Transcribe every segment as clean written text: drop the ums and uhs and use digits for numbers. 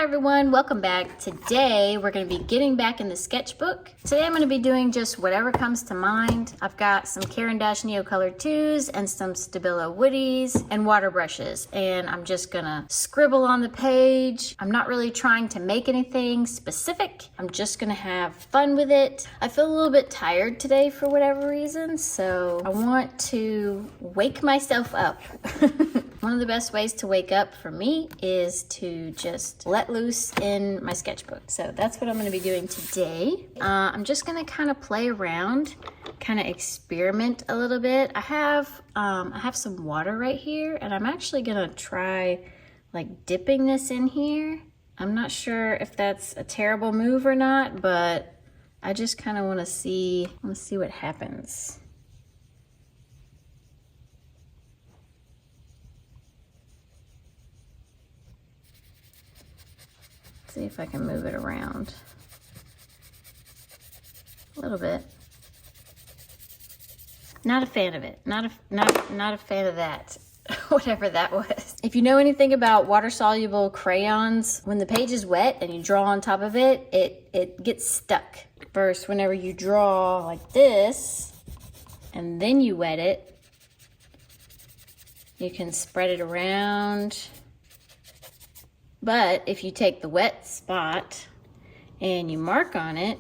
everyone, welcome back. Today we're going to be getting back in the sketchbook. Today I'm going to be doing just whatever comes to mind. I've got some Caran Neocolor IIs and some Stabilo Woodys and water brushes, and I'm just going to scribble on the page. I'm not really trying to make anything specific. I'm just going to have fun with it. I feel a little bit tired today for whatever reason, so I want to wake myself up. One of the best ways to wake up for me is to just let loose in my sketchbook. So that's what I'm going to be doing today. I'm just going to kind of play around, kind of experiment a little bit. I have some water right here, and I'm actually going to try like dipping this in here. I'm not sure if that's a terrible move or not, but I just kind of want to see what happens. See if I can move it around a little bit. Not a fan of it. Not a fan of that. Whatever that was. If you know anything about water-soluble crayons, when the page is wet and you draw on top of it, it gets stuck. First, whenever you draw like this and then you wet it, you can spread it around. But if you take the wet spot and you mark on it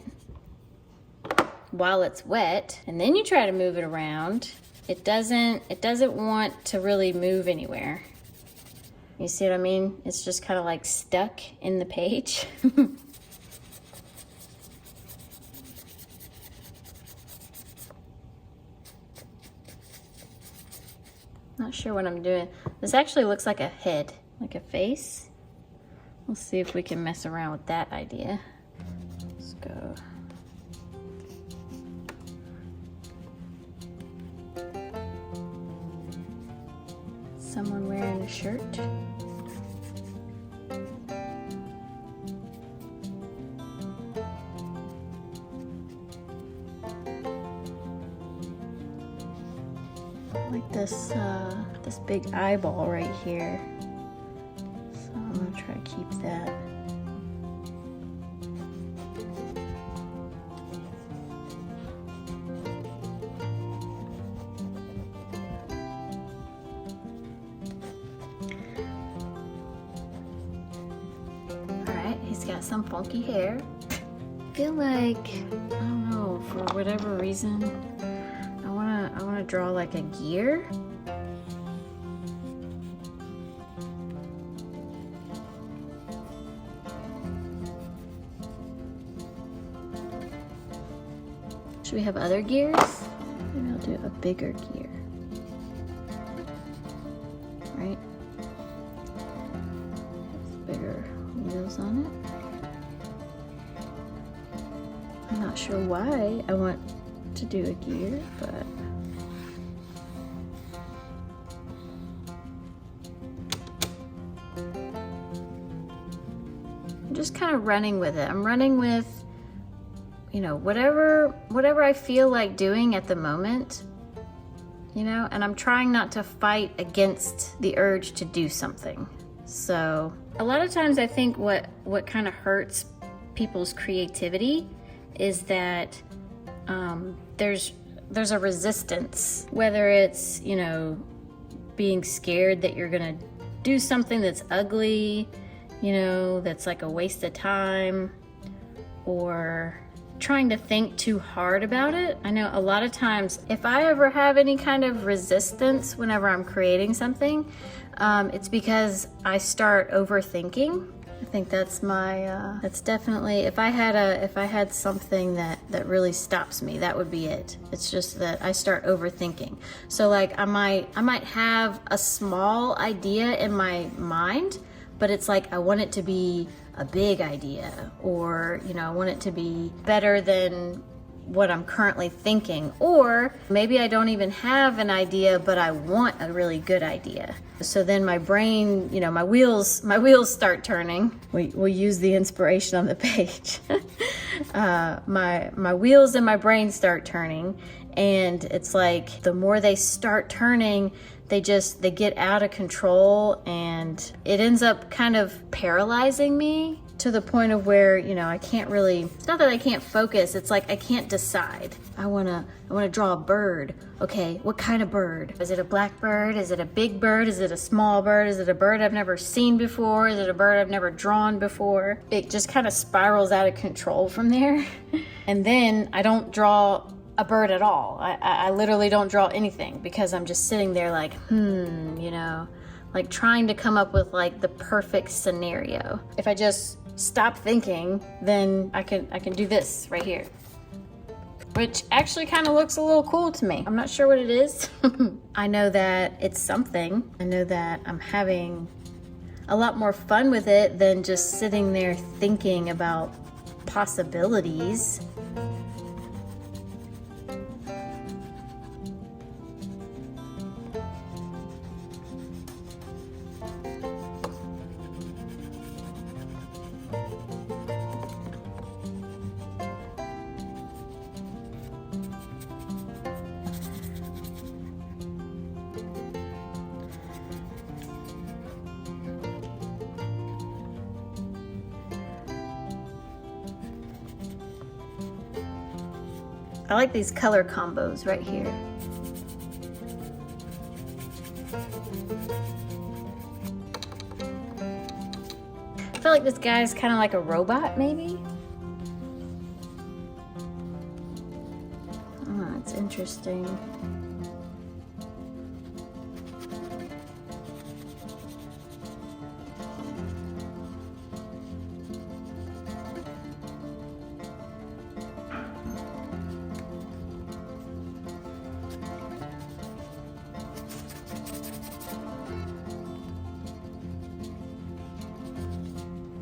while it's wet, and then you try to move it around, it doesn't want to really move anywhere. You see what I mean? It's just kind of like stuck in the page. Not sure what I'm doing. This actually looks like a head, like a face. We'll see if we can mess around with that idea. Let's go. Someone wearing a shirt. Like this big eyeball right here. I'm gonna try to keep that. Alright, he's got some funky hair. I feel like, I don't know, for whatever reason, I wanna draw like a gear. Should we have other gears? Maybe I'll do a bigger gear. Right? Bigger wheels on it. I'm not sure why I want to do a gear, but I'm just kind of running with it. I'm running with, you know, whatever I feel like doing at the moment, you know, and I'm trying not to fight against the urge to do something. So a lot of times I think what kind of hurts people's creativity is that there's a resistance, whether it's, you know, being scared that you're gonna do something that's ugly, you know, that's like a waste of time, or trying to think too hard about it. I know a lot of times if I ever have any kind of resistance whenever I'm creating something, it's because I start overthinking. I think that's my that's definitely, if I had something that really stops me, that would be it. It's just that I start overthinking. So like I might have a small idea in my mind, but it's like I want it to be a big idea, or, you know, I want it to be better than what I'm currently thinking. Or maybe I don't even have an idea, but I want a really good idea. So then my brain, you know, my wheels start turning. We'll use the inspiration on the page. My wheels in my brain start turning, And it's like the more they start turning, they get out of control, and it ends up kind of paralyzing me to the point of where, you know, I can't really, it's not that I can't focus, it's like I can't decide. I wanna draw a bird. Okay, what kind of bird? Is it a black bird? Is it a big bird? Is it a small bird? Is it a bird I've never seen before? Is it a bird I've never drawn before? It just kind of spirals out of control from there. And then I don't draw a bird at all. I literally don't draw anything because I'm just sitting there like, you know, like trying to come up with like the perfect scenario. If I just stop thinking, then I can do this right here, which actually kind of looks a little cool to me. I'm not sure what it is. I know that it's something. I know that I'm having a lot more fun with it than just sitting there thinking about possibilities. I like these color combos right here. I feel like this guy's kind of like a robot, maybe? Oh, that's interesting.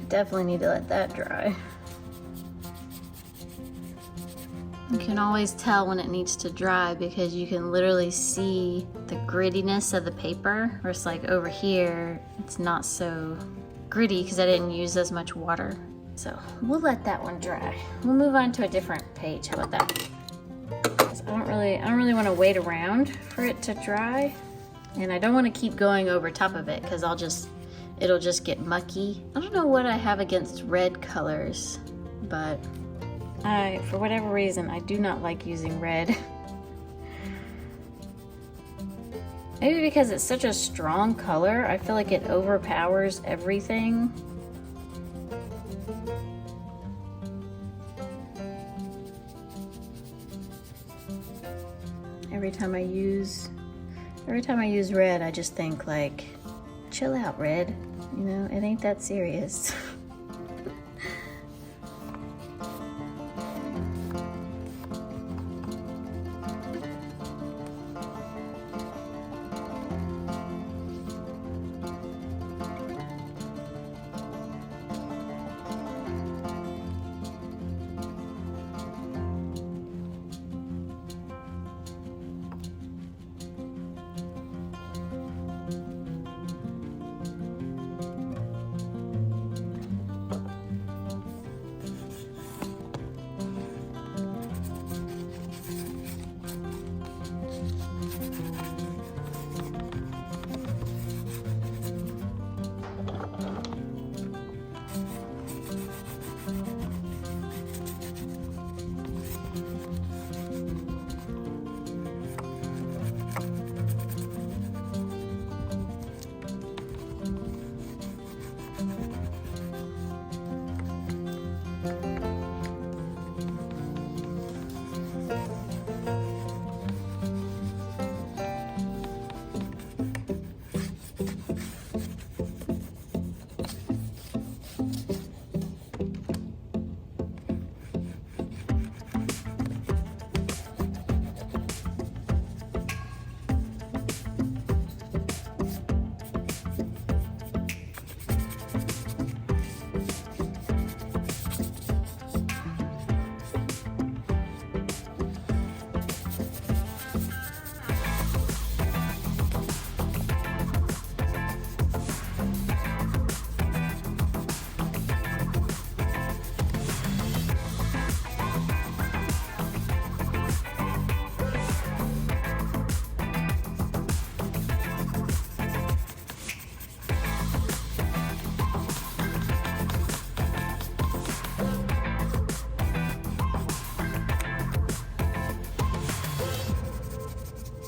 Definitely need to let that dry. You can always tell when it needs to dry because you can literally see the grittiness of the paper. Or it's like over here, it's not so gritty because I didn't use as much water. So we'll let that one dry. We'll move on to a different page. How about that? 'Cause I don't really want to wait around for it to dry, and I don't want to keep going over top of it because it'll just get mucky. I don't know what I have against red colors, but for whatever reason, I do not like using red. Maybe because it's such a strong color, I feel like it overpowers everything. Every time I use red, I just think like, chill out, red. You know, it ain't that serious.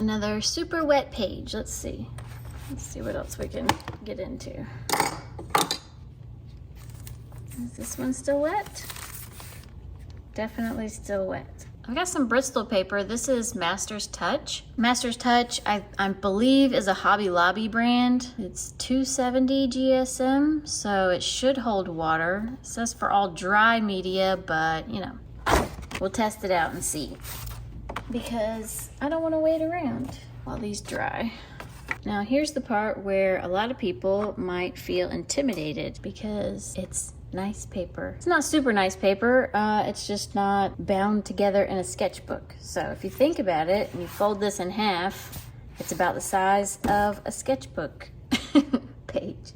Another super wet page. Let's see what else we can get into. Is this one still wet? Definitely still wet. I've got some Bristol paper. This is Master's Touch. Master's Touch, I believe, is a Hobby Lobby brand. It's 270 GSM, so it should hold water. It says for all dry media, but you know, we'll test it out and see. Because I don't want to wait around while these dry. Now here's the part where a lot of people might feel intimidated because it's nice paper. It's not super nice paper, it's just not bound together in a sketchbook. So if you think about it and you fold this in half, it's about the size of a sketchbook page.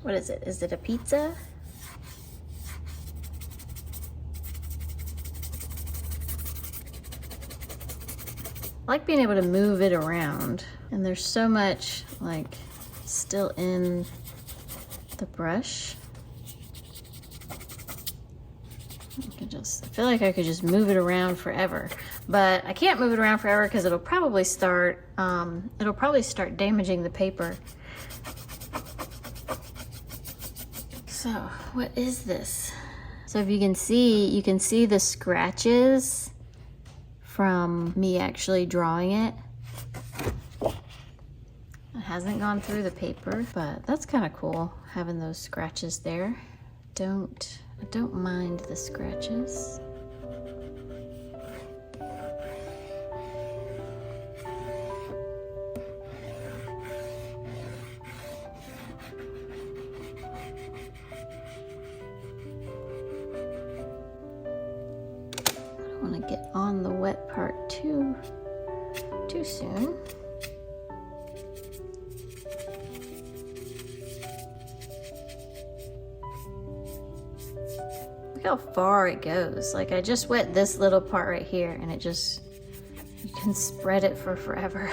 What is it? Is it a pizza? I like being able to move it around, and there's so much like still in the brush. I feel like I could just move it around forever, but I can't move it around forever because it'll probably start damaging the paper. So what is this? So if you can see the scratches from me actually drawing it. It hasn't gone through the paper, but that's kind of cool having those scratches there. I don't mind the scratches. I don't want to get on the wet part too soon. Look how far it goes. Like I just wet this little part right here and it just, you can spread it for forever.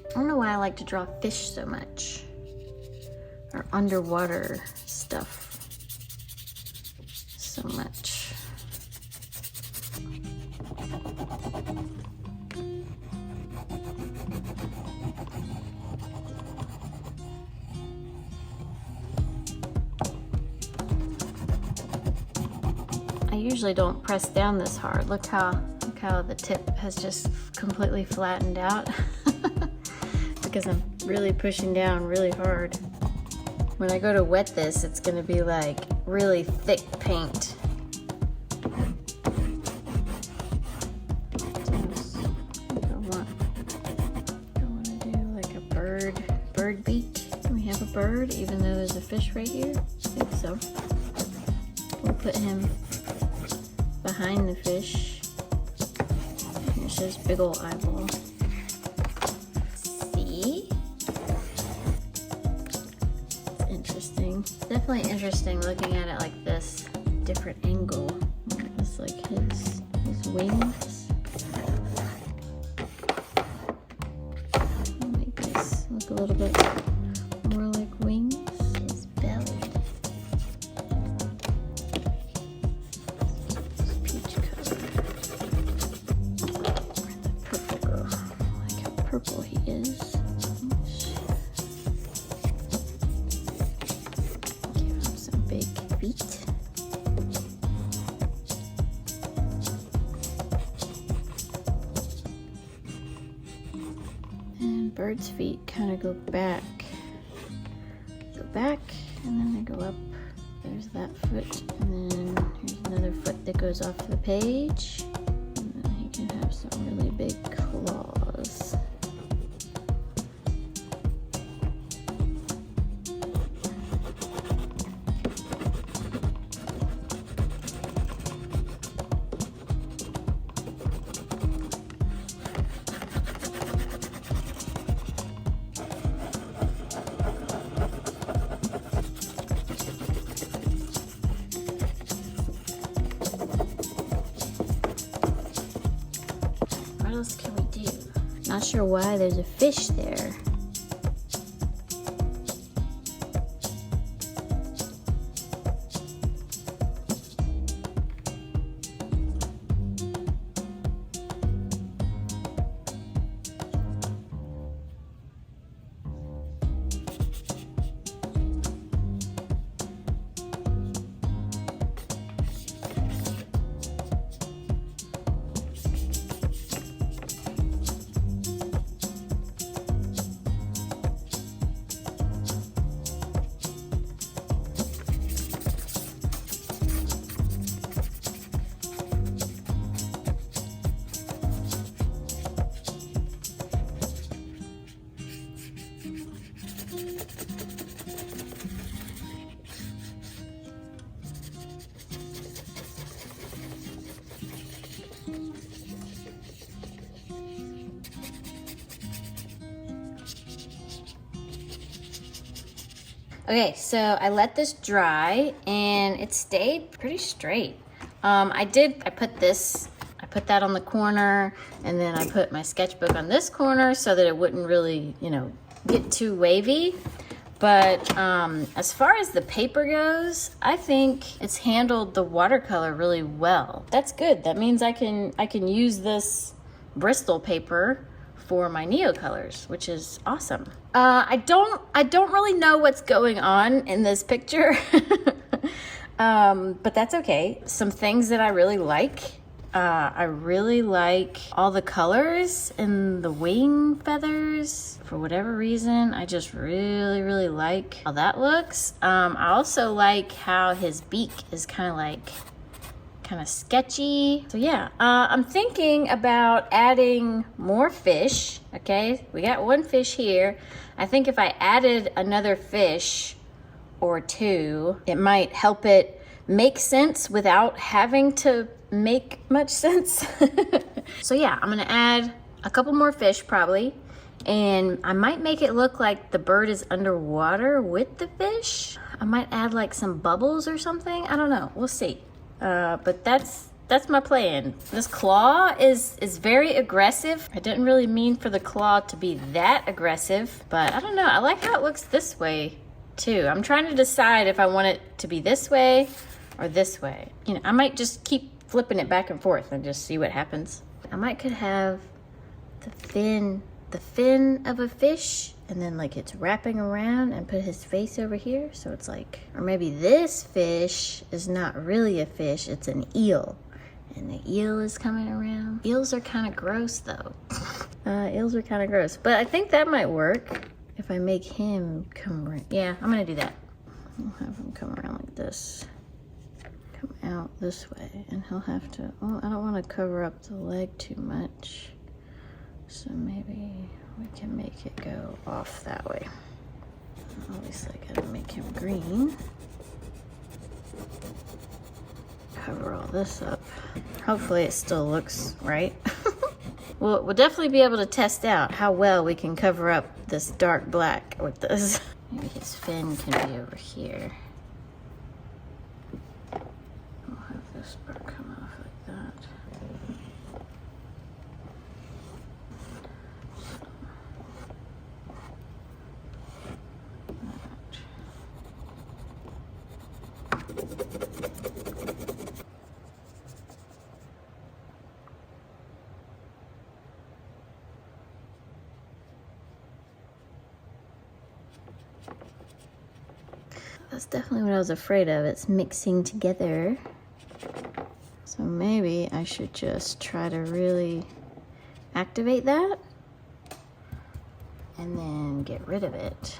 I don't know why I like to draw fish so much, or underwater stuff so much. I usually don't press down this hard. Look how the tip has just completely flattened out. Because I'm really pushing down really hard. When I go to wet this, it's gonna be like really thick paint. I want to do like a bird beak. Can we have a bird even though there's a fish right here? I think so. We'll put him behind the fish. Here's his big old eyeball. Definitely interesting looking at it like this, different angle. It's like his wings. I'll make this look a little bit more like wings. His belly. This peach color. The purple girl. I like how purple he is. bird's feet kind of go back, and then they go up. There's that foot, and then here's another foot that goes off the page. And then he can have some really big claws. What else can we do? Not sure why there's a fish there. Okay, so I let this dry and it stayed pretty straight. I put that on the corner, and then I put my sketchbook on this corner so that it wouldn't really, get too wavy. But as far as the paper goes, I think it's handled the watercolor really well. That's good. That means I can use this Bristol paper for my Neocolors, which is awesome. I don't really know what's going on in this picture, but that's okay. Some things that I really like. I really like all the colors and the wing feathers. For whatever reason, I just really like how that looks. I also like how his beak is kind of sketchy. So yeah, I'm thinking about adding more fish. Okay, we got one fish here. I think if I added another fish or two, it might help it make sense without having to make much sense. So yeah, I'm gonna add a couple more fish probably, and I might make it look like the bird is underwater with the fish. I might add like some bubbles or something. I don't know, we'll see. But that's my plan. This claw is very aggressive. I didn't really mean for the claw to be that aggressive, but I don't know. I like how it looks this way too. I'm trying to decide if I want it to be this way or this way. I might just keep flipping it back and forth and just see what happens. I could have the fin of a fish, and then like it's wrapping around, and put his face over here. So it's like, or maybe this fish is not really a fish, it's an eel. And the eel is coming around. Eels are kind of gross though. Eels are kind of gross, but I think that might work if I make him come around. Yeah, I'm gonna do that. I'll have him come around like this. Come out this way, and he'll have to, I don't want to cover up the leg too much. So maybe we can make it go off that way. Obviously I gotta make him green. Cover all this up. Hopefully it still looks right. We'll definitely be able to test out how well we can cover up this dark black with this. Maybe his fin can be over here. We'll have this part come off like that. That's definitely what I was afraid of. It's mixing together. So maybe I should just try to really activate that. and then get rid of it.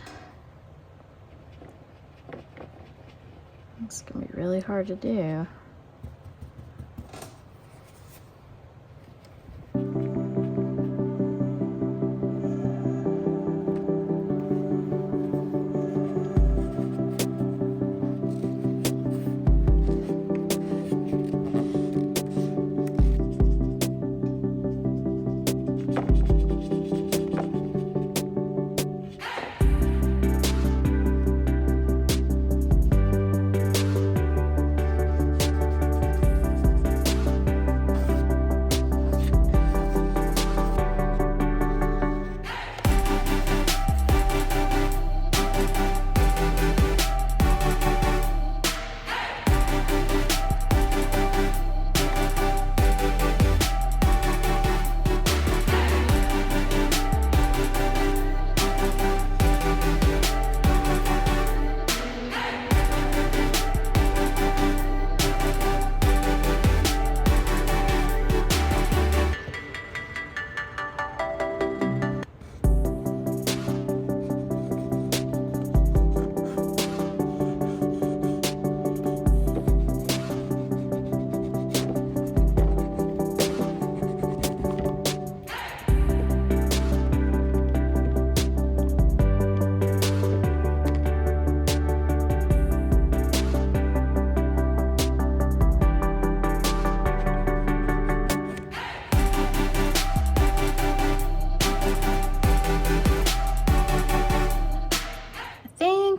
It's gonna be really hard to do.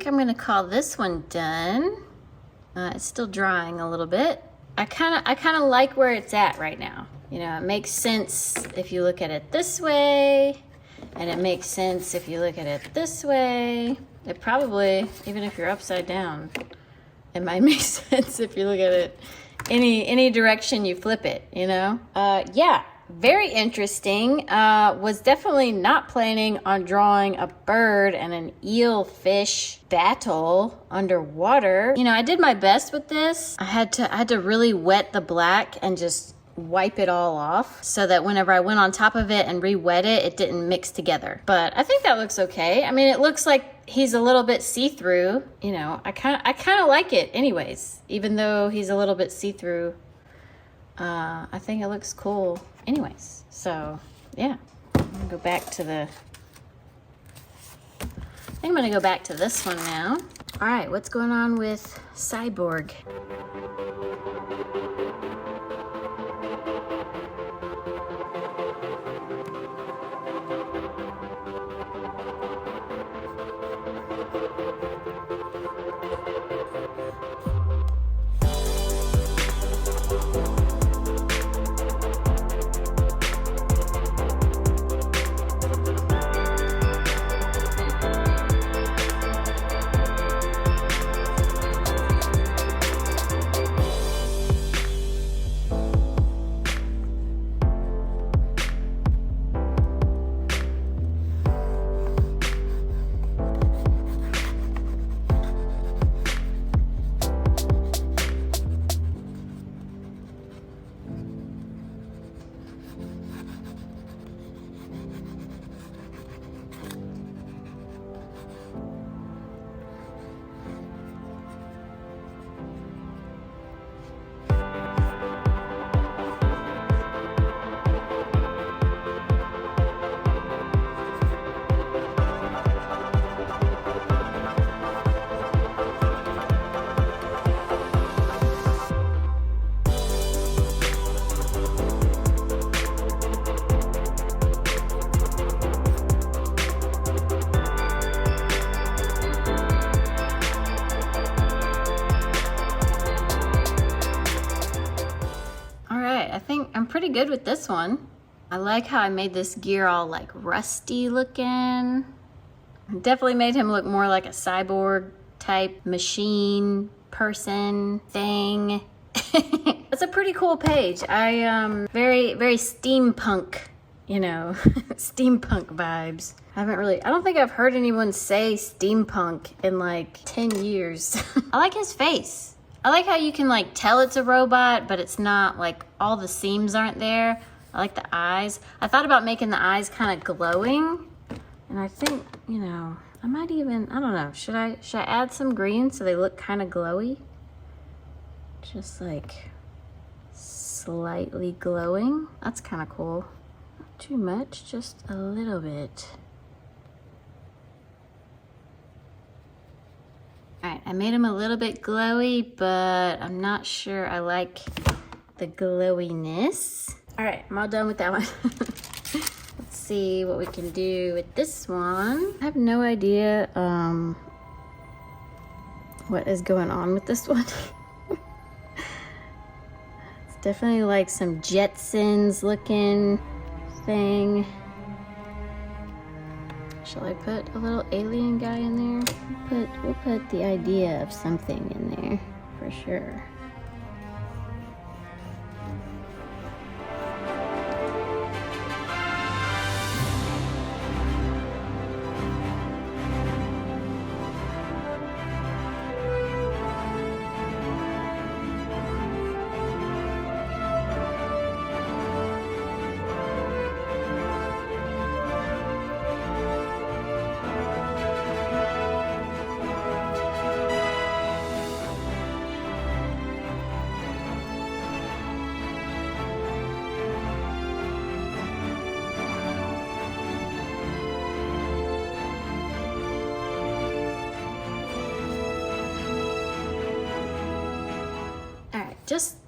I'm gonna call this one done. It's still drying a little bit. I kind of like where it's at right now. You know, it makes sense if you look at it this way, and it makes sense if you look at it this way. It probably, even if you're upside down, it might make sense if you look at it any direction you flip it, you know? Yeah, very interesting. Was definitely not planning on drawing a bird and an eelfish battle underwater. You know, I did my best with this. I had to really wet the black and just wipe it all off so that whenever I went on top of it and re-wet it, it didn't mix together. But I think that looks okay. I mean, it looks like he's a little bit see-through. You know, I kind of like it anyways, even though he's a little bit see-through. I think it looks cool anyways. So yeah, I'm gonna go back to the, I think I'm gonna go back to this one now. All right, what's going on with Cyborg? I'm pretty good with this one. I like how I made this gear all like rusty looking. Definitely made him look more like a cyborg type machine person thing. It's a pretty cool page. Very steampunk, you know, steampunk vibes. I don't think I've heard anyone say steampunk in like 10 years. I like his face. I like how you can like tell it's a robot, but it's not, like all the seams aren't there. I like the eyes. I thought about making the eyes kind of glowing And I think, you know, I might even, I don't know, should I add some green so they look kind of glowy? Just like slightly glowing. That's kind of cool. Not too much, just a little bit. All right, I made them a little bit glowy, but I'm not sure I like the glowiness. All right, I'm all done with that one. Let's see what we can do with this one. I have no idea what is going on with this one. It's definitely like some Jetsons looking thing. Shall I put a little alien guy in there? We'll put the idea of something in there for sure.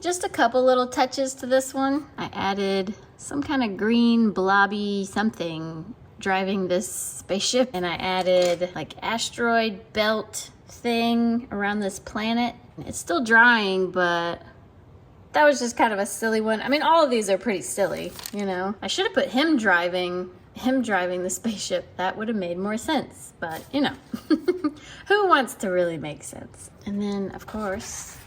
Just a couple little touches to this one. I added some kind of green blobby something driving this spaceship, and I added like asteroid belt thing around this planet. It's still drying, but that was just kind of a silly one. I mean, all of these are pretty silly, you know. I should have put him driving the spaceship. That would have made more sense, but you know, who wants to really make sense? And then of course,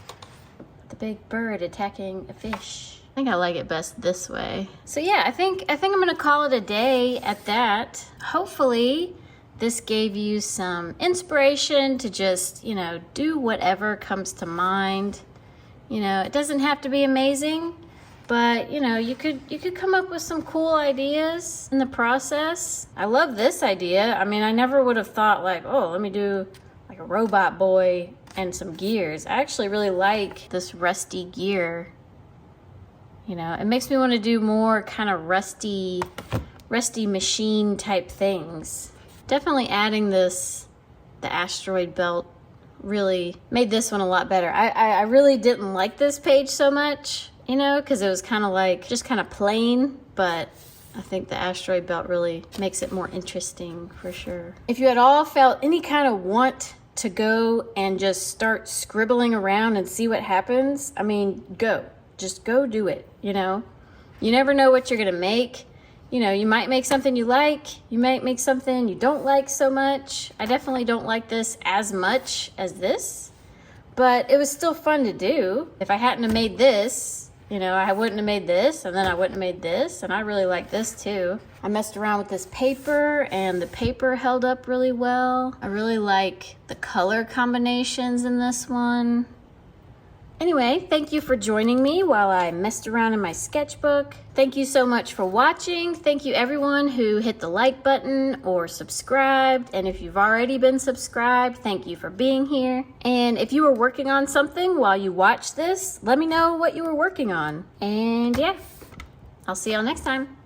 the big bird attacking a fish. I think I like it best this way. So yeah, I think I'm gonna call it a day at that. Hopefully this gave you some inspiration to just, you know, do whatever comes to mind. You know, it doesn't have to be amazing, but you know, you could come up with some cool ideas in the process. I love this idea. I mean, I never would have thought like, oh, let me do like a robot boy and some gears. I actually really like this rusty gear. You know, it makes me want to do more kind of rusty machine type things. Definitely adding the asteroid belt really made this one a lot better. I really didn't like this page so much, you know, because it was kind of like just kind of plain, but I think the asteroid belt really makes it more interesting for sure. If you at all felt any kind of want to go and just start scribbling around and see what happens, I mean, just go do it, you know? You never know what you're gonna make. You know, you might make something you like, you might make something you don't like so much. I definitely don't like this as much as this, but it was still fun to do. If I hadn't have made this, you know, I wouldn't have made this, and then I wouldn't have made this, and I really like this too. I messed around with this paper, and the paper held up really well. I really like the color combinations in this one. Anyway, thank you for joining me while I messed around in my sketchbook. Thank you so much for watching. Thank you everyone who hit the like button or subscribed. And if you've already been subscribed, thank you for being here. And if you were working on something while you watched this, let me know what you were working on. And yeah, I'll see y'all next time.